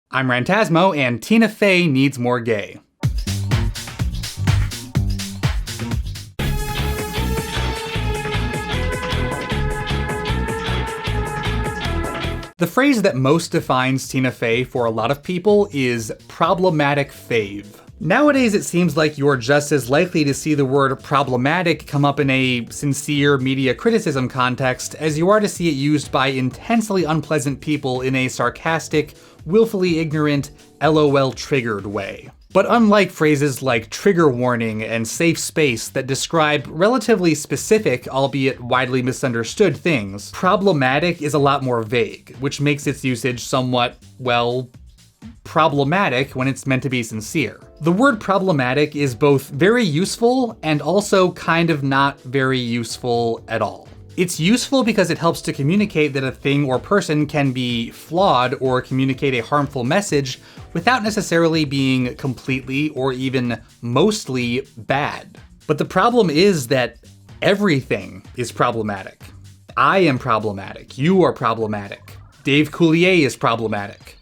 I'm Rantasmo, and Tina Fey needs more gay. The phrase that most defines Tina Fey for a lot of people is problematic fave. Nowadays, it seems like you're just as likely to see the word problematic come up in a sincere media criticism context as you are to see it used by intensely unpleasant people in a sarcastic, willfully ignorant, LOL triggered way. But unlike phrases like trigger warning and safe space that describe relatively specific, albeit widely misunderstood things, problematic is a lot more vague, which makes its usage somewhat, well, problematic when it's meant to be sincere. The word problematic is both very useful and also kind of not very useful at all. It's useful because it helps to communicate that a thing or person can be flawed or communicate a harmful message without necessarily being completely or even mostly bad. But the problem is that everything is problematic. I am problematic. You are problematic. Dave Coulier is problematic.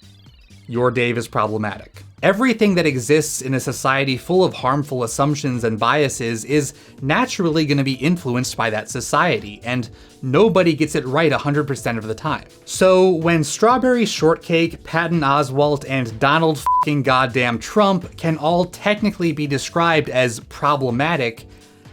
Your Dave is problematic. Everything that exists in a society full of harmful assumptions and biases is naturally going to be influenced by that society, and nobody gets it right 100% of the time. So when Strawberry Shortcake, Patton Oswalt, and Donald f***ing goddamn Trump can all technically be described as problematic,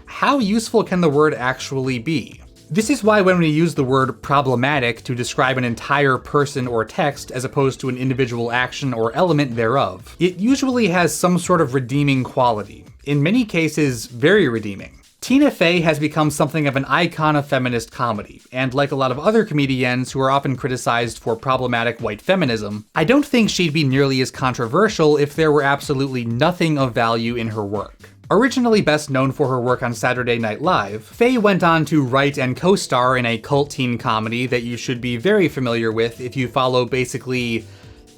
how useful can the word actually be? This is why when we use the word problematic to describe an entire person or text as opposed to an individual action or element thereof, it usually has some sort of redeeming quality, in many cases very redeeming. Tina Fey has become something of an icon of feminist comedy, and like a lot of other comedians who are often criticized for problematic white feminism, I don't think she'd be nearly as controversial if there were absolutely nothing of value in her work. Originally best known for her work on Saturday Night Live, Fey went on to write and co-star in a cult teen comedy that you should be very familiar with if you follow basically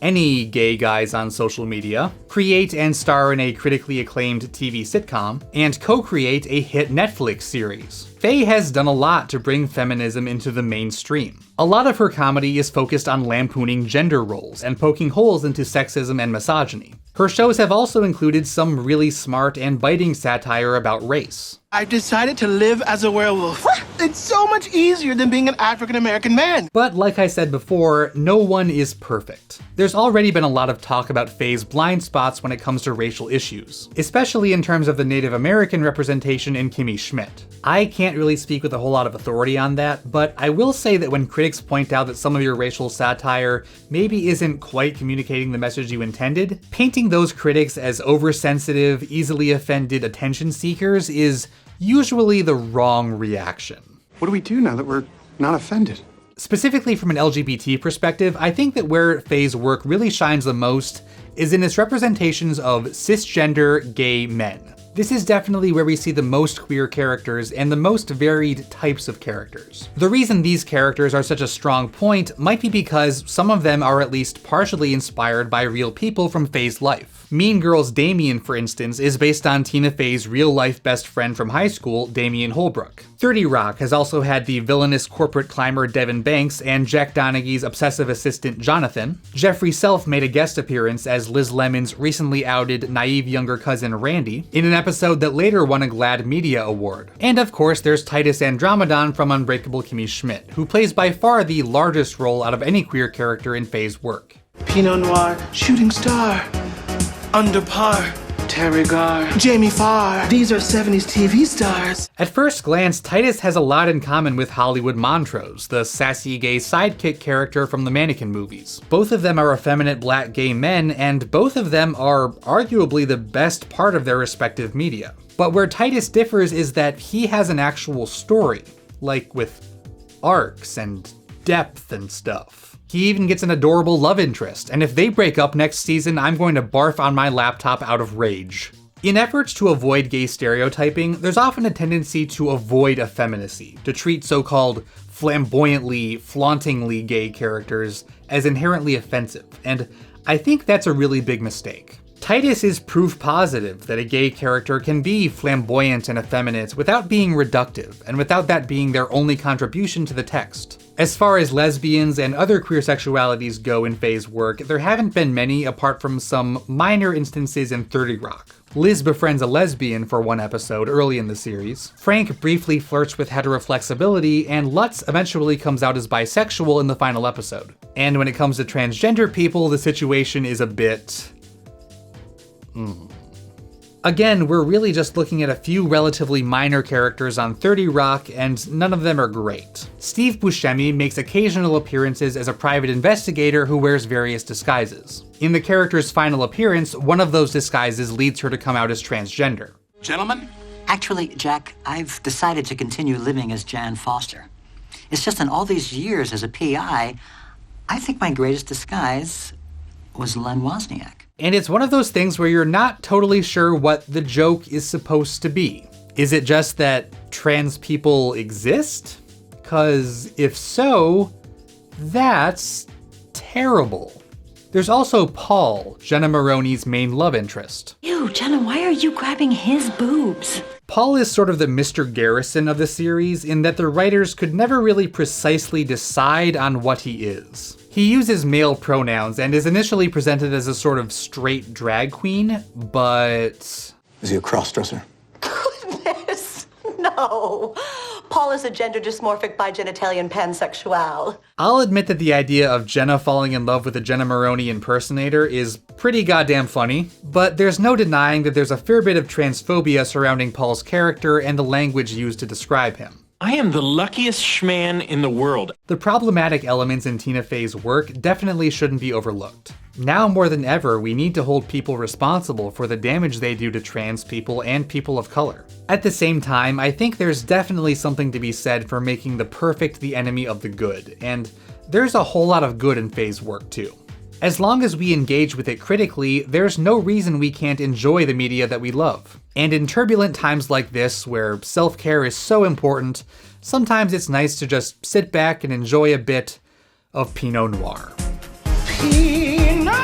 any gay guys on social media, create and star in a critically acclaimed TV sitcom, and co-create a hit Netflix series. Fey has done a lot to bring feminism into the mainstream. A lot of her comedy is focused on lampooning gender roles and poking holes into sexism and misogyny. Her shows have also included some really smart and biting satire about race. I've decided to live as a werewolf. What? It's so much easier than being an African-American man. But like I said before, no one is perfect. There's already been a lot of talk about Fey's blind spots when it comes to racial issues, especially in terms of the Native American representation in Kimmy Schmidt. I can't really speak with a whole lot of authority on that, but I will say that when critics point out that some of your racial satire maybe isn't quite communicating the message you intended, painting those critics as oversensitive, easily offended attention seekers is usually the wrong reaction. What do we do now that we're not offended? Specifically from an LGBT perspective, I think that where Fey's work really shines the most is in its representations of cisgender gay men. This is definitely where we see the most queer characters and the most varied types of characters. The reason these characters are such a strong point might be because some of them are at least partially inspired by real people from Fey's life. Mean Girls' Damien, for instance, is based on Tina Fey's real-life best friend from high school, Damien Holbrook. 30 Rock has also had the villainous corporate climber Devin Banks and Jack Donaghy's obsessive assistant Jonathan. Jeffrey Self made a guest appearance as Liz Lemon's recently outed naive younger cousin Randy, in an episode that later won a GLAAD Media Award. And of course there's Titus Andromedon from Unbreakable Kimmy Schmidt, who plays by far the largest role out of any queer character in Fey's work. Pinot Noir, Shooting Star, Under Par, Terry Garr, Jamie Farr. These are 70s TV stars. At first glance, Titus has a lot in common with Hollywood Montrose, the sassy gay sidekick character from the Mannequin movies. Both of them are effeminate black gay men, and both of them are arguably the best part of their respective media. But where Titus differs is that he has an actual story, like with arcs and depth and stuff. He even gets an adorable love interest, and if they break up next season, I'm going to barf on my laptop out of rage. In efforts to avoid gay stereotyping, there's often a tendency to avoid effeminacy, to treat so-called flamboyantly, flauntingly gay characters as inherently offensive, and I think that's a really big mistake. Titus is proof positive that a gay character can be flamboyant and effeminate without being reductive, and without that being their only contribution to the text. As far as lesbians and other queer sexualities go in Fey's work, there haven't been many apart from some minor instances in 30 Rock. Liz befriends a lesbian for one episode early in the series. Frank briefly flirts with heteroflexibility, and Lutz eventually comes out as bisexual in the final episode. And when it comes to transgender people, the situation is a bit... Again, we're really just looking at a few relatively minor characters on 30 Rock, and none of them are great. Steve Buscemi makes occasional appearances as a private investigator who wears various disguises. In the character's final appearance, one of those disguises leads her to come out as transgender. Gentlemen? Actually, Jack, I've decided to continue living as Jan Foster. It's just in all these years as a PI, I think my greatest disguise was Len Wozniak. And it's one of those things where you're not totally sure what the joke is supposed to be. Is it just that trans people exist? 'Cause if so, that's terrible. There's also Paul, Jenna Maroney's main love interest. Ew, Jenna, why are you grabbing his boobs? Paul is sort of the Mr. Garrison of the series in that the writers could never really precisely decide on what he is. He uses male pronouns and is initially presented as a sort of straight drag queen, but... Is he a crossdresser? Goodness, no. Paul is a gender dysmorphic bigenitalian pansexual. I'll admit that the idea of Jenna falling in love with a Jenna Maroney impersonator is pretty goddamn funny, but there's no denying that there's a fair bit of transphobia surrounding Paul's character and the language used to describe him. I am the luckiest schman in the world. The problematic elements in Tina Fey's work definitely shouldn't be overlooked. Now more than ever, we need to hold people responsible for the damage they do to trans people and people of color. At the same time, I think there's definitely something to be said for making the perfect the enemy of the good, and there's a whole lot of good in Fey's work too. As long as we engage with it critically, there's no reason we can't enjoy the media that we love. And in turbulent times like this, where self-care is so important, sometimes it's nice to just sit back and enjoy a bit of Pinot Noir. Pinot